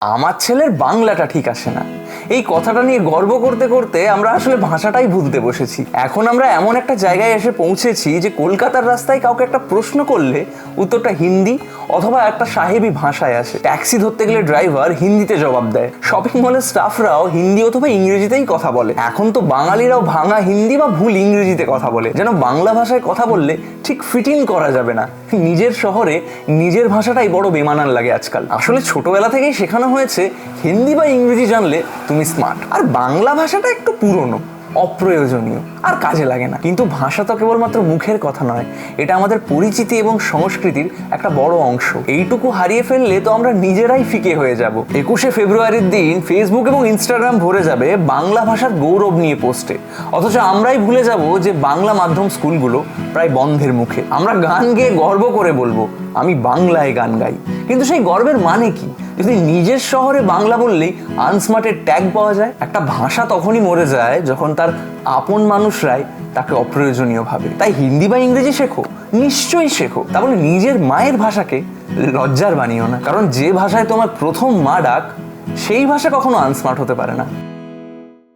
আমার ছেলের বাংলাটা ঠিক আসে না, এই কথাটা নিয়ে গর্ব করতে করতে আমরা আসলে ভাষাটাই ভুলতে বসেছি। এখন আমরা এমন একটা জায়গায় এসে পৌঁছেছি যে কলকাতার রাস্তায় কাউকে একটা প্রশ্ন করলে উত্তরটা হিন্দি অথবা একটা সাহেবি ভাষায় আসে। ট্যাক্সি ধরতে গেলে ড্রাইভার হিন্দিতে জবাব দেয়, শপিং মলের স্টাফরাও হিন্দি অথবা ইংরেজিতেই কথা বলে। এখন তো বাঙালিরাও ভাঙা হিন্দি বা ভুল ইংরেজিতে কথা বলে, যেন বাংলা ভাষায় কথা বললে ঠিক ফিট ইন করা যাবে না। নিজের শহরে নিজের ভাষাটাই বড় বেমানান লাগে আজকাল। আসলে ছোটবেলা থেকেই শেখানো হয়েছে হিন্দি বা ইংরেজি জানলে তুমি স্মার্ট, আর বাংলা ভাষাটা একটু পুরনো, অপ্রয়োজনীয়, আর কাজে লাগে না। কিন্তু ভাষা তো কেবলমাত্র মুখের কথা নয়, এটা আমাদের পরিচিতি এবং সংস্কৃতির একটা বড় অংশ। এইটুকু হারিয়ে ফেললে তো আমরা নিজেরাই ফিকে হয়ে যাব। 21শে ফেব্রুয়ারির দিন ফেসবুক এবং ইনস্টাগ্রাম ভরে যাবে বাংলা ভাষার গৌরব নিয়ে পোস্টে, অথচ আমরাই ভুলে যাব যে বাংলা মাধ্যম স্কুলগুলো প্রায় বন্ধের মুখে। আমরা গান গেয়ে গর্ব করে বলবো আমি বাংলায় গান গাই, কিন্তু সেই গর্বের মানে কি যদি নিজের শহরে বাংলা বললেই আনস্মার্টের ট্যাগ পাওয়া যায়? একটা ভাষা তখনই মরে যায় যখন তার আপন মানুষরাই তাকে অপ্রয়োজনীয় ভাবে। তাই হিন্দি বা ইংরেজি শেখো, নিশ্চয়ই শেখো, তা বলে নিজের মায়ের ভাষাকে লজ্জার বানিও না। কারণ যে ভাষায় তোমার প্রথম মা ডাক, সেই ভাষা কখনো আনস্মার্ট হতে পারে না।